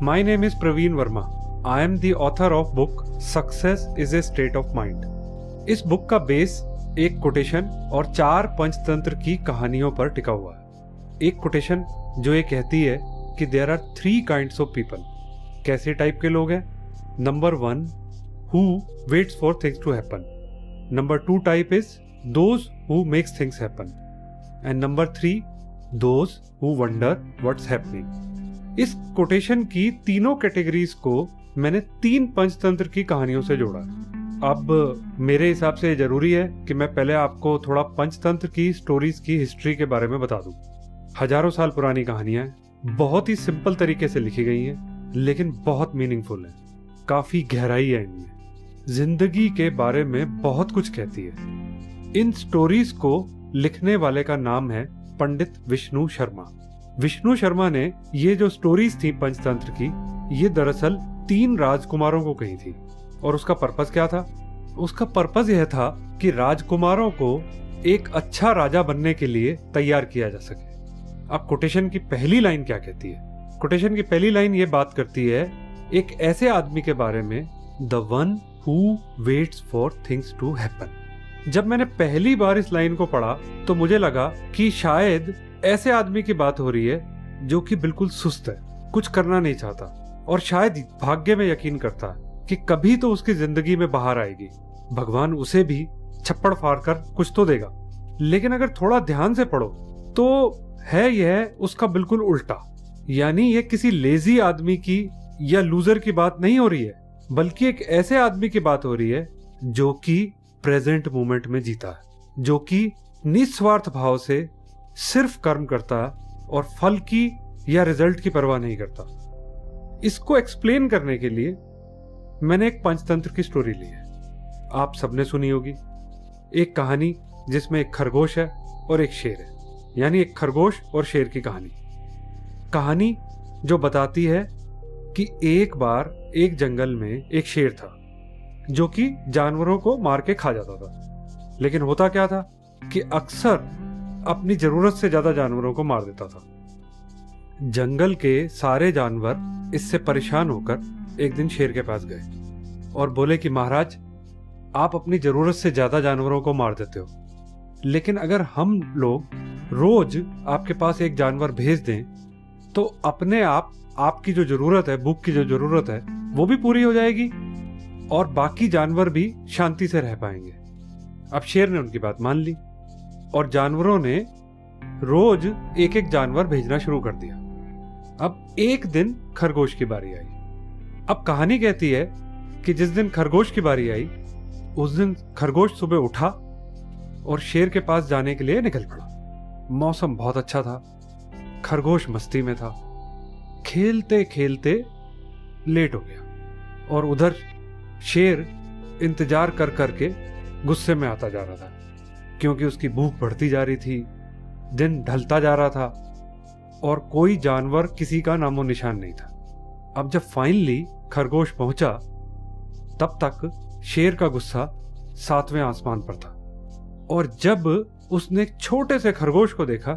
My name is Praveen Verma. I am the author of book Success is a State of Mind. इस book का base एक quotation और 4 पंचतंत्र की कहानियों पर टिका हुआ है। एक कोटेशन जो ये कहती है कि there are 3 kinds of people. कैसे टाइप के लोग हैं? Number 1, who waits for things to happen. Number 2 type is those who makes things happen. And number 3, those who wonder what's happening. इस कोटेशन की तीनों कैटेगरीज को मैंने 3 पंचतंत्र की कहानियों से जोड़ा। अब मेरे हिसाब से जरूरी है कि मैं पहले आपको थोड़ा पंचतंत्र की स्टोरीज की हिस्ट्री के बारे में बता दूं। हजारों साल पुरानी कहानियां हैं, बहुत ही सिंपल तरीके से लिखी गई हैं, लेकिन बहुत मीनिंगफुल है। काफी गहराई है इनमें, जिंदगी के बारे में बहुत कुछ कहती है। इन स्टोरीज को लिखने वाले का नाम है पंडित विष्णु शर्मा। विष्णु शर्मा ने ये जो स्टोरीज थी पंचतंत्र की, ये दरअसल 3 राजकुमारों को कही थी। और उसका पर्पस क्या था? उसका पर्पस यह था कि राजकुमारों को एक अच्छा राजा बनने के लिए तैयार किया जा सके। अब कोटेशन की पहली लाइन क्या कहती है? कोटेशन की पहली लाइन ये बात करती है एक ऐसे आदमी के बारे में, the one who waits for things to happen. जब मैंने पहली बार इस लाइन को पढ़ा तो मुझे लगा कि शायद ऐसे आदमी की बात हो रही है जो कि बिल्कुल सुस्त है, कुछ करना नहीं चाहता और शायद भाग्य में यकीन करता है कि कभी तो उसकी जिंदगी में बाहर आएगी, भगवान उसे भी छप्पड़ फाड़ कर कुछ तो देगा। लेकिन अगर थोड़ा ध्यान से पढ़ो तो है यह उसका बिल्कुल उल्टा। यानी यह किसी लेजी आदमी की या लूजर की बात नहीं हो रही है, बल्कि एक ऐसे आदमी की बात हो रही है जो कि प्रेजेंट मोमेंट में जीता है, जो कि निस्वार्थ भाव से सिर्फ कर्म करता है और फल की या रिजल्ट की परवाह नहीं करता। इसको एक्सप्लेन करने के लिए मैंने एक पंचतंत्र की स्टोरी ली है। आप सबने सुनी होगी, एक कहानी जिसमें एक खरगोश है और एक शेर है, यानी एक खरगोश और शेर की कहानी। कहानी जो बताती है कि एक बार एक जंगल में एक शेर था जो कि जानवरों को मार के खा जाता था। लेकिन होता क्या था कि अक्सर अपनी जरूरत से ज्यादा जानवरों को मार देता था। जंगल के सारे जानवर इससे परेशान होकर एक दिन शेर के पास गए और बोले कि महाराज, आप अपनी जरूरत से ज्यादा जानवरों को मार देते हो, लेकिन अगर हम लोग रोज आपके पास एक जानवर भेज दें तो अपने आप आपकी जो जरूरत है, भूख की जो जरूरत है, वो भी पूरी हो जाएगी और बाकी जानवर भी शांति से रह पाएंगे। अब शेर ने उनकी बात मान ली और जानवरों ने रोज एक एक जानवर भेजना शुरू कर दिया। अब एक दिन खरगोश की बारी आई। अब कहानी कहती है कि जिस दिन खरगोश की बारी आई, उस दिन खरगोश सुबह उठा और शेर के पास जाने के लिए निकल पड़ा। मौसम बहुत अच्छा था, खरगोश मस्ती में था, खेलते खेलते लेट हो गया और उधर शेर इंतजार कर करके गुस्से में आता जा रहा था, क्योंकि उसकी भूख बढ़ती जा रही थी, दिन ढलता जा रहा था और कोई जानवर किसी का नामो निशान नहीं था। अब जब फाइनली खरगोश पहुंचा, तब तक शेर का गुस्सा 7वें आसमान पर था और जब उसने एक छोटे से खरगोश को देखा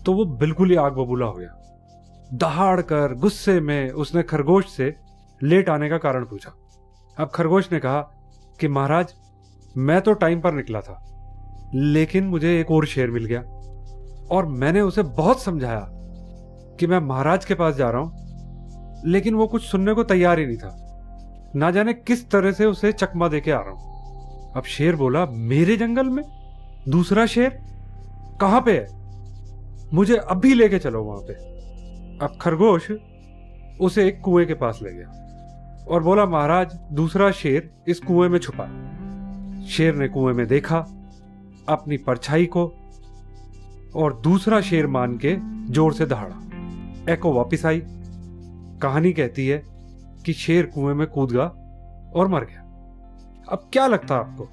तो वो बिल्कुल ही आग बबूला हो गया। दहाड़ कर गुस्से में उसने खरगोश से लेट आने का कारण पूछा। अब खरगोश ने कहा कि महाराज, मैं तो टाइम पर निकला था, लेकिन मुझे एक और शेर मिल गया और मैंने उसे बहुत समझाया कि मैं महाराज के पास जा रहा हूं, लेकिन वो कुछ सुनने को तैयार ही नहीं था। ना जाने किस तरह से उसे चकमा देके आ रहा हूं। अब शेर बोला, मेरे जंगल में दूसरा शेर कहां पे है? मुझे अभी लेके चलो वहां पे। अब खरगोश उसे एक कुएं के पास ले गया और बोला, महाराज, दूसरा शेर इस कुएं में छुपा है। शेर ने कुएं में देखा अपनी परछाई को और दूसरा शेर मान के जोर से दहाड़ा। एको वापिस आई। कहानी कहती है कि शेर कुएं में कूद गया और मर गया। अब क्या लगता है आपको,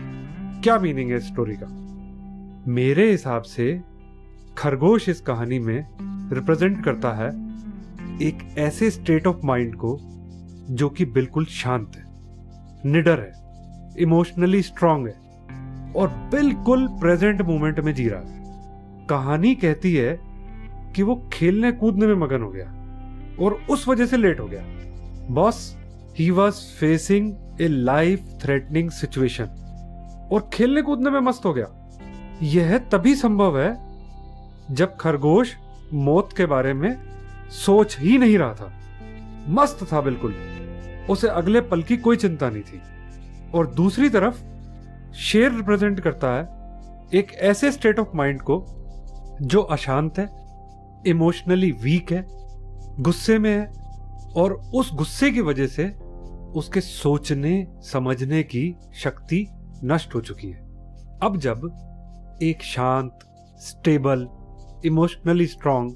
क्या मीनिंग है इस स्टोरी का? मेरे हिसाब से खरगोश इस कहानी में रिप्रेजेंट करता है एक ऐसे स्टेट ऑफ माइंड को जो कि बिल्कुल शांत है, निडर है, इमोशनली स्ट्रांग है और बिल्कुल प्रेजेंट मोमेंट में जी रहा है। कहानी कहती है कि वो खेलने कूदने में मगन हो गया और उस वजह से लेट हो गया। Boss, he was facing A life threatening situation और खेलने कूदने में मस्त हो गया। यह तभी संभव है जब खरगोश मौत के बारे में सोच ही नहीं रहा था। मस्त था बिल्कुल, उसे अगले पल की कोई चिंता नहीं थी। और दूसरी तरफ शेर रिप्रेजेंट करता है एक ऐसे स्टेट ऑफ माइंड को जो अशांत है, इमोशनली वीक है, गुस्से में है और उस गुस्से की वजह से उसके सोचने समझने की शक्ति नष्ट हो चुकी है। अब जब एक शांत, stable, emotionally strong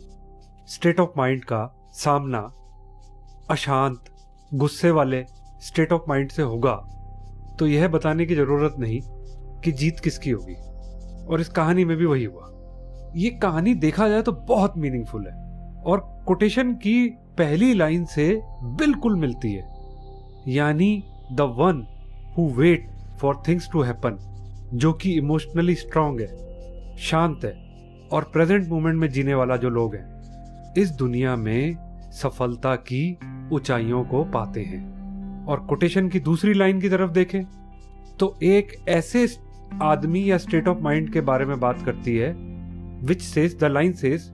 state of mind का सामना अशांत, गुस्से वाले स्टेट ऑफ माइंड से होगा तो यह बताने की जरूरत नहीं कि जीत किसकी होगी। और इस कहानी में भी वही हुआ। ये कहानी देखा जाए तो बहुत मीनिंगफुल है और कोटेशन की पहली लाइन से बिल्कुल मिलती है, यानी the one who wait for things to happen, जो कि इमोशनली स्ट्रांग है, शांत है और प्रेजेंट मोमेंट में जीने वाला जो लोग हैं, इस दुनिया में सफलता की ऊंचाइयों को पाते हैं। और कोटेशन की दूसरी लाइन की तरफ देखें तो एक ऐसे आदमी या स्टेट ऑफ माइंड के बारे में बात करती है which says, the line says,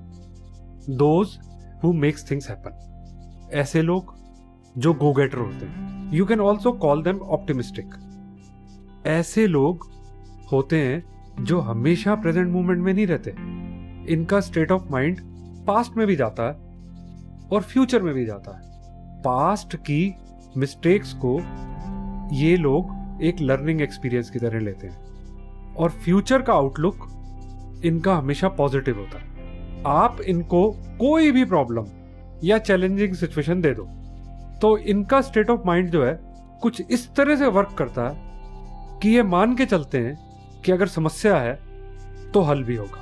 those who makes things happen. ऐसे लोग जो गो गेटर होते हैं, you can also call them optimistic. ऐसे लोग होते हैं जो हमेशा प्रेजेंट मोमेंट में नहीं रहते। इनका स्टेट ऑफ माइंड पास्ट में भी जाता है और फ्यूचर में भी जाता है। पास्ट की मिस्टेक्स को ये लोग एक लर्निंग एक्सपीरियंस की तरह लेते हैं और फ्यूचर का आउटलुक इनका हमेशा पॉजिटिव होता है। आप इनको कोई भी प्रॉब्लम या चैलेंजिंग सिचुएशन दे दो तो इनका स्टेट ऑफ माइंड जो है कुछ इस तरह से वर्क करता है कि ये मान के चलते हैं कि अगर समस्या है तो हल भी होगा।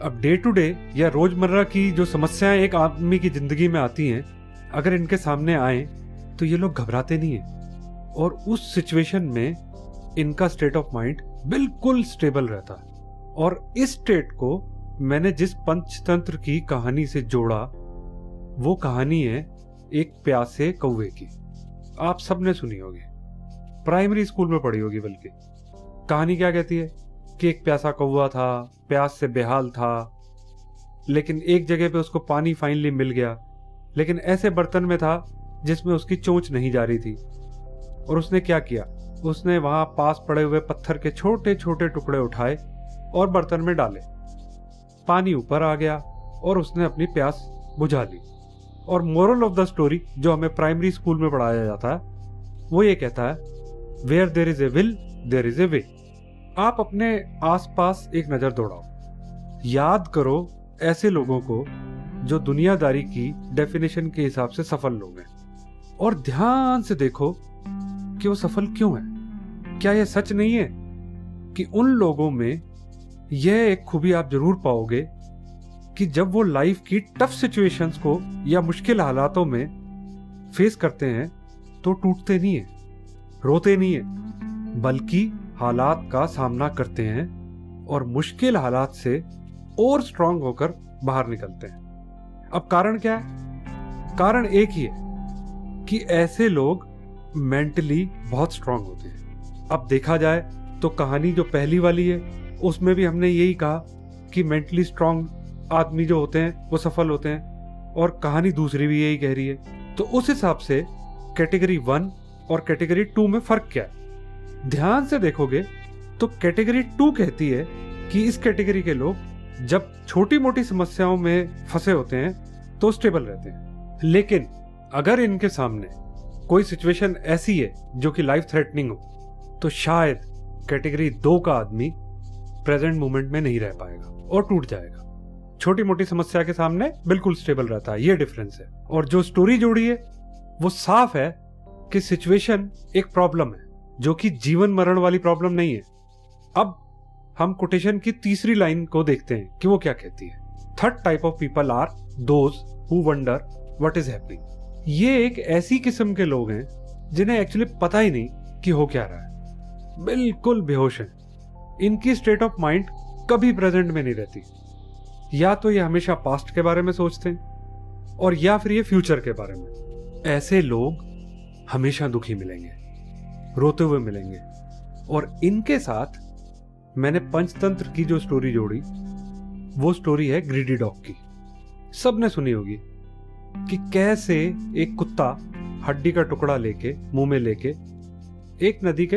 अब डे टू डे या रोजमर्रा की जो समस्याएं एक आदमी की जिंदगी में आती हैं, अगर इनके सामने आए तो ये लोग घबराते नहीं हैं और उस सिचुएशन में इनका स्टेट ऑफ माइंड बिल्कुल स्टेबल रहता है। और इस स्टेट को मैंने जिस पंचतंत्र की कहानी से जोड़ा वो कहानी है एक प्यासे कौवे की। आप सबने सुनी होगी, प्राइमरी स्कूल में पढ़ी होगी बल्कि। कहानी क्या कहती है कि एक प्यासा कौवा था, प्यास से बेहाल था, लेकिन एक जगह पे उसको पानी फाइनली मिल गया, लेकिन ऐसे बर्तन में था जिसमें उसकी चोंच नहीं जा रही थी। और उसने क्या किया, उसने वहां पास पड़े हुए पत्थर के छोटे छोटे टुकड़े उठाए और बर्तन में डाले। पानी ऊपर आ गया और उसने अपनी प्यास बुझा ली। और मोरल ऑफ द स्टोरी जो हमें प्राइमरी स्कूल में पढ़ाया जाता है वो ये कहता है, where there is a will there is a way. आप अपने आसपास एक नजर दौड़ाओ, याद करो ऐसे लोगों को जो दुनियादारी की डेफिनेशन के हिसाब से सफल लोग हैं और ध्यान से देखो कि वो सफल क्यों है। क्या यह सच नहीं है कि उन लोगों में यह एक खूबी आप जरूर पाओगे कि जब वो लाइफ की टफ सिचुएशंस को या मुश्किल हालातों में फेस करते हैं तो टूटते नहीं है, रोते नहीं है, बल्कि हालात का सामना करते हैं और मुश्किल हालात से और स्ट्रांग होकर बाहर निकलते हैं। अब कारण क्या है? कारण एक ही है कि ऐसे लोग मेंटली बहुत स्ट्रांग होते हैं। अब देखा जाए तो कहानी जो पहली वाली है उसमें भी हमने यही कहा कि मेंटली स्ट्रांग आदमी जो होते हैं वो सफल होते हैं और कहानी दूसरी भी यही कह रही है। तो उस हिसाब से कैटेगरी 1 और कैटेगरी 2 में फर्क क्या है? ध्यान से देखोगे तो कैटेगरी 2 कहती है कि इस कैटेगरी के लोग जब छोटी मोटी समस्याओं में फंसे होते हैं तो स्टेबल रहते हैं, लेकिन अगर इनके सामने कोई सिचुएशन ऐसी है जो कि लाइफ थ्रेटनिंग हो तो शायद कैटेगरी 2 का आदमी प्रेजेंट मोमेंट में नहीं रह पाएगा और टूट जाएगा। छोटी मोटी समस्या के सामने बिल्कुल स्टेबल रहता है, ये डिफरेंस है। और जो स्टोरी जोड़ी है वो साफ है कि सिचुएशन एक प्रॉब्लम है जो कि जीवन मरण वाली प्रॉब्लम नहीं है। अब हम कोटेशन की तीसरी लाइन को देखते हैं कि वो क्या कहती है। Third type of people are those who wonder what is happening. ये एक ऐसी किस्म के लोग हैं जिन्हें एक्चुअली पता ही नहीं कि हो क्या रहा है, बिल्कुल बेहोश हैं। इनकी स्टेट ऑफ माइंड कभी प्रेजेंट में नहीं रहती। या तो ये हमेशा पास्ट के बारे में सोचते हैं और या फिर ये फ्यूचर के बारे में। ऐसे लोग हमेशा दुखी मिलेंगे, रोते हुए मिलेंगे। और इनके साथ मैंने पंचतंत्र की जो स्टोरी जोड़ी, वो स्टोरी है ग्रीडी डॉग की। सबने सुनी होगी कि कैसे एक कुत्ता हड्डी का टुकड़ा लेके मुंह में लेके एक नदी के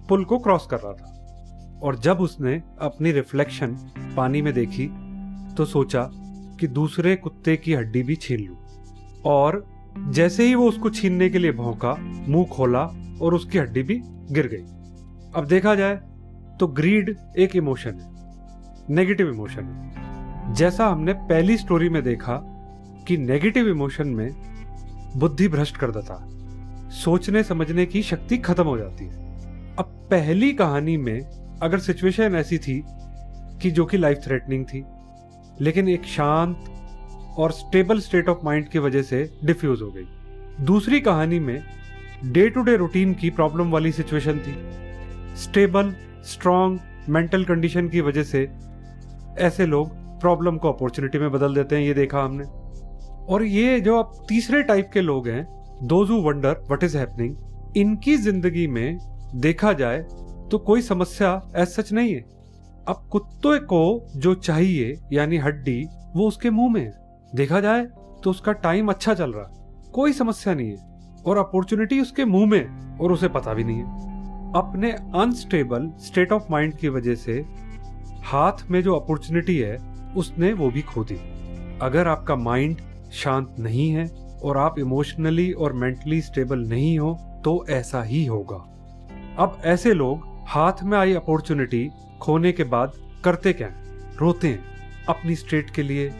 पुल को क्रॉस कर रहा था, और जब उसने अपनी रिफ्लेक्शन पानी में देखी तो सोचा कि दूसरे कुत्ते की हड्डी भी छीन लूं। और जैसे ही वो उसको छीनने के लिए भौंका, मुंह खोला और उसकी हड्डी भी गिर गई। अब देखा जाए तो ग्रीड एक इमोशन है, नेगेटिव इमोशन है। जैसा हमने पहली स्टोरी में देखा कि नेगेटिव इमोशन में बुद्धि भ्रष्ट कर देता है, सोचने समझने की शक्ति खत्म हो जाती है। अब पहली कहानी में अगर सिचुएशन ऐसी थी कि जो कि लाइफ थ्रेटनिंग थी, लेकिन एक शांत और स्टेबल स्टेट ऑफ माइंड की वजह से डिफ्यूज हो गई। दूसरी कहानी में डे टू डे रूटीन की प्रॉब्लम वाली सिचुएशन थी, स्टेबल स्ट्रॉन्ग मेंटल कंडीशन की वजह से ऐसे लोग प्रॉब्लम को अपॉर्चुनिटी में बदल देते हैं, ये देखा हमने। और ये जो अब तीसरे टाइप के लोग हैं, those who wonder what is happening, इनकी जिंदगी में देखा जाए तो कोई समस्या ऐसा सच नहीं है। अब कुत्ते को जो चाहिए यानी हड्डी, वो उसके मुंह में है। देखा जाए तो उसका टाइम अच्छा चल रहा है, कोई समस्या नहीं है, और अपॉर्चुनिटी उसके मुंह में और उसे पता भी नहीं है। अपने अनस्टेबल स्टेट ऑफ माइंड की वजह से हाथ में जो अपॉर्चुनिटी है उसने वो भी खो दी। अगर आपका माइंड शांत नहीं है और आप इमोशनली और मेंटली स्टेबल नहीं हो तो ऐसा ही होगा। अब ऐसे लोग हाथ में आई अपॉर्चुनिटी खोने के बाद करते क्या हैं? रोते हैं अपनी स्टेट के लिए।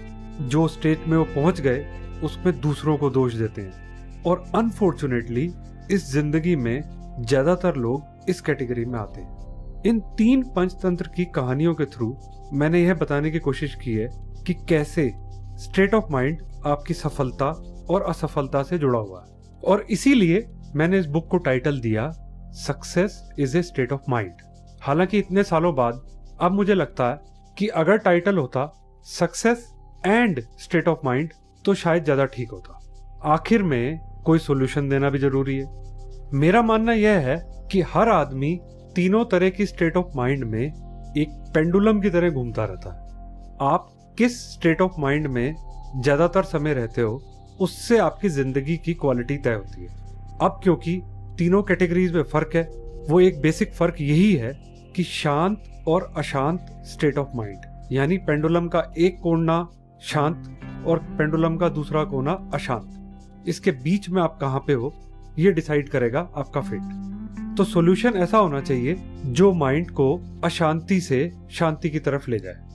जो स्टेट में वो पहुंच गए उसमें दूसरों को दोष देते हैं। और अनफॉर्चुनेटली इस जिंदगी में ज्यादातर लोग इस कैटेगरी में आते हैं। इन 3 पंचतंत्र की कहानियों के थ्रू मैंने यह बताने की कोशिश की है कि कैसे स्टेट ऑफ माइंड आपकी सफलता और असफलता से जुड़ा हुआ है। और इसीलिए मैंने इस बुक को टाइटल दिया success is a state of mind. हालांकि इतने सालों बाद अब मुझे लगता है कि अगर टाइटल होता success and state of mind तो शायद ज्यादा ठीक होता। आखिर में कोई सॉल्यूशन देना भी जरूरी है। मेरा मानना यह है कि हर आदमी तीनों तरह की स्टेट ऑफ माइंड में एक पेंडुलम की तरह घूमता रहता है। आप किस स्टेट ऑफ माइंड में ज्यादातर समय रहते हो उससे आपकी जिंदगी की क्वालिटी तय होती है। अब क्योंकि तीनों कैटेगरीज में फर्क है, वो एक बेसिक फर्क यही है कि शांत और अशांत स्टेट ऑफ माइंड, यानी पेंडुलम का एक कोना शांत और पेंडुलम का दूसरा कोना अशांत, इसके बीच में आप कहां पे हो ये डिसाइड करेगा आपका फेट। तो सॉल्यूशन ऐसा होना चाहिए जो माइंड को अशांति से शांति की तरफ ले जाए।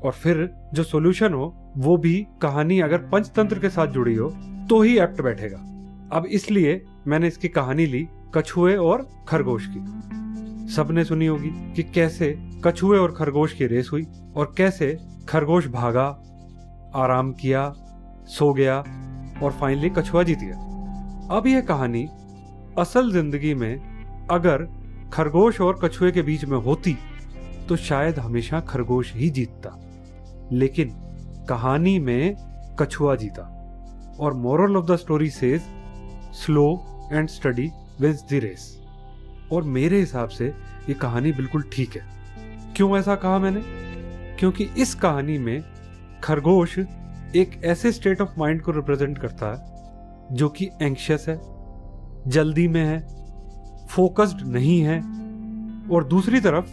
और फिर जो सॉल्यूशन हो वो भी कहानी अगर पंचतंत्र के साथ जुड़ी हो तो ही एप्ट बैठेगा। अब इसलिए मैंने इसकी कहानी ली कछुए और खरगोश की। सबने सुनी होगी कि कैसे कछुए और खरगोश की रेस हुई और कैसे खरगोश भागा, आराम किया, सो गया और फाइनली कछुआ जीत गया। अब यह कहानी असल जिंदगी में अगर खरगोश और कछुए के बीच में होती तो शायद हमेशा खरगोश ही जीतता, लेकिन कहानी में कछुआ जीता। और moral of the story says slow and steady wins the race. और मेरे हिसाब से ये कहानी बिल्कुल ठीक है। क्यों ऐसा कहा मैंने? क्योंकि इस कहानी में खरगोश एक ऐसे स्टेट ऑफ माइंड को रिप्रेजेंट करता है जो कि एंग्शियस है, जल्दी में है, फोकस्ड नहीं है। और दूसरी तरफ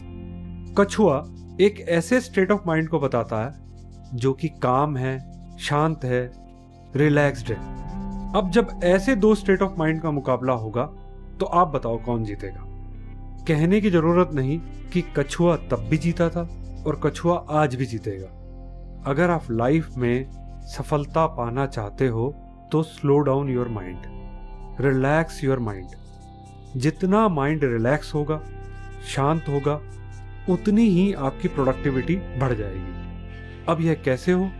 कछुआ एक ऐसे स्टेट ऑफ माइंड को बताता है जो कि काम है, शांत है, रिलैक्स्ड है। अब जब ऐसे दो स्टेट ऑफ माइंड का मुकाबला होगा तो आप बताओ कौन जीतेगा? कहने की जरूरत नहीं कि कछुआ तब भी जीता था और कछुआ आज भी जीतेगा। अगर आप लाइफ में सफलता पाना चाहते हो तो slow down your mind, relax your mind. जितना माइंड रिलैक्स होगा, शांत होगा, उतनी ही आपकी प्रोडक्टिविटी बढ़ जाएगी। अब यह कैसे हो,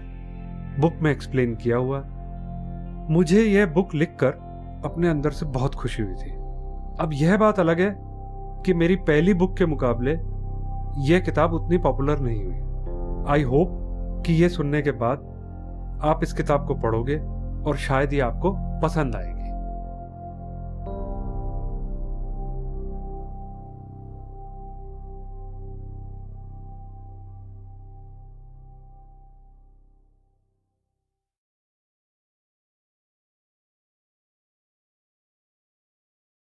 बुक में एक्सप्लेन किया हुआ है। मुझे यह बुक लिखकर अपने अंदर से बहुत खुशी हुई थी। अब यह बात अलग है कि मेरी पहली बुक के मुकाबले यह किताब उतनी पॉपुलर नहीं हुई। आई होप कि यह सुनने के बाद आप इस किताब को पढ़ोगे और शायद ये आपको पसंद आएगी।